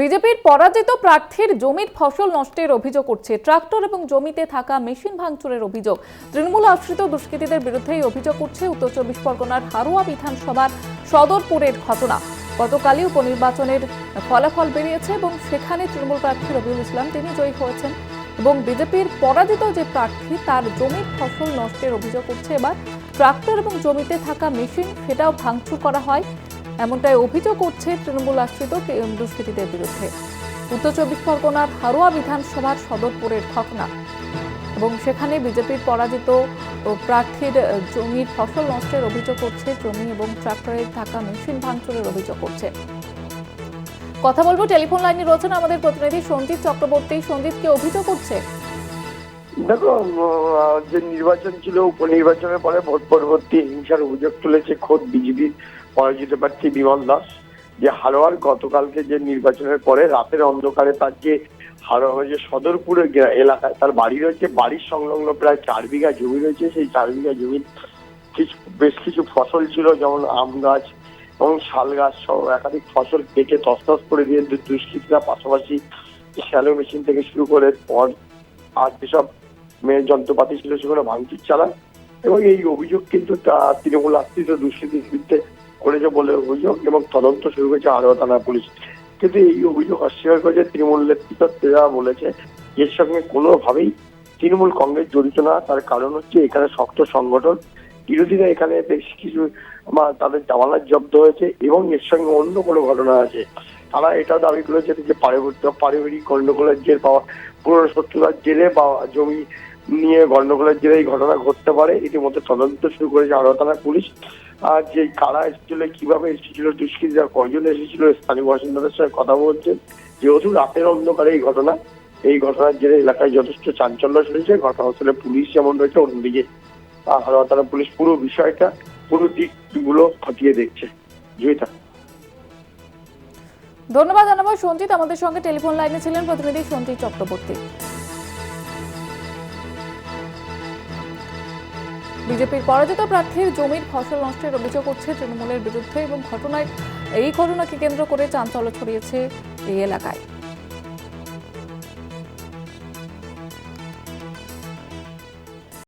বিজেপির পরাজিত প্রার্থীর জমির ফসল নষ্টের অভিযোগ উঠছে। ট্রাক্টর এবং জমিতে থাকা মেশিন ভাঙচুরের অভিযোগ। তৃণমূল আশ্রিত দুষ্কৃতীদের বিরুদ্ধে এই অভিযোগ উঠছে উত্তর চব্বিশ পরগনার হারোয়া বিধানসভার সদরপুরের ঘটনা। গতকালই উপনির্বাচনের ফলাফল বেরিয়েছে এবং সেখানে তৃণমূল প্রার্থী রবিউল ইসলাম তিনি জয়ী হয়েছেন এবং বিজেপির পরাজিত যে প্রার্থী তার জমির ফসল নষ্টের অভিযোগ উঠছে। এবার ট্রাক্টর এবং জমিতে থাকা মেশিন সেটাও ভাঙচুর করা হয়, এমনটাই অভিযোগ উঠছে তৃণমূল আশ্রিত দুষ্কৃতীদের বিরুদ্ধে। উত্তর চব্বিশ পরগনার হারোয়া বিধানসভার সদরপুরের ঘটনা এবং সেখানে বিজেপির পরাজিত প্রার্থীর জমির ফসল নষ্টের অভিযোগ করছে, জমি এবং ট্রাক্টরে থাকা মেশিন ভাঙচুরের অভিযোগ করছে। কথা বলবো, টেলিফোন লাইনে রয়েছেন আমাদের প্রতিনিধি সঞ্জিত চক্রবর্তী। সঞ্জিত, কে অভিযোগ করছে? দেখো, যে নির্বাচন ছিল, উপনির্বাচনের পরে ভোট পরবর্তী হিংসার অভিযোগ তুলেছে খোদ বিজেপির পরাজিত প্রার্থী বিমল দাস। যে হারোয়ার গতকালকে যে নির্বাচনের পরে রাতের অন্ধকারে তার যে হারোয়া যে সদরপুরের এলাকায় তার বাড়ি রয়েছে, বাড়ির সংলগ্ন প্রায় 4 বিঘা জমি রয়েছে। সেই 4 বিঘা জমির বেশ কিছু ফসল ছিল, যেমন আম গাছ এবং শাল গাছ সহ একাধিক ফসল কেটে তছনছ করে দিয়ে দুষ্কৃতীরা পাশাপাশি শ্যালো মেশিন থেকে শুরু করে আর যেসব যন্ত্রপাতি ছিল সেগুলো ভাঙচুর চালান। এবং এই অভিযোগ কিন্তু তৃণমূল আশ্রিত দুষ্কৃতীর বিরুদ্ধে করেছে বলে অভিযোগ এবং তদন্ত শুরু করেছে হারোয়া থানা পুলিশ। কিন্তু এই অভিযোগ অস্বীকার করেছে তৃণমূল নেতৃত্বরা, বলেছে এর সঙ্গে কোনোভাবেই তৃণমূল কংগ্রেস জড়িত না। তার কারণ হচ্ছে এখানে শক্ত সংগঠন, বিরোধীরা এখানে বেশ কিছু তাদের জামানত জব্দ হয়েছে এবং এর সঙ্গে অন্য কোনো ঘটনা আছে। তারা এটা দাবি করেছে যে পারিবারিক গন্ডগোলের জের পাওয়া, পুরনো শত্রুতার জেরে বা জমি নিয়ে গন্ডগোলের জেরে এই ঘটনা ঘটতে পারে। ইতিমধ্যে তদন্ত শুরু করেছে হারোয়া থানা পুলিশ। আর যে কারা এসেছিল, কিভাবে এসেছিল, দুষ্কৃতীরা কয়জন এসেছিল, স্থানীয় বাসিন্দাদের সঙ্গে কথা বলছেন। যেহেতু রাতের অন্ধকারে এই ঘটনার জেরে এলাকায় যথেষ্ট চাঞ্চল্য চলেছে। ঘটনাস্থলে পুলিশ যেমন রয়েছে, অন্যদিকে হারোয়া থানা পুলিশ পুরো বিষয়টা, পুরো দিকগুলো খতিয়ে দেখছে। জয়িতা, ধন্যবাদ জানাবো সঞ্জিত। আমাদের সঙ্গে টেলিফোন লাইনে ছিলেন প্রতিনিধি সঞ্জিত চক্রবর্তী। বিজেপির পরাজিত প্রার্থীর জমির ফসল নষ্টের অভিযোগ উঠছে তৃণমূলের বিরুদ্ধে এবং এই ঘটনাকে কেন্দ্র করে চাঞ্চল্য ছড়িয়েছে এই এলাকায়।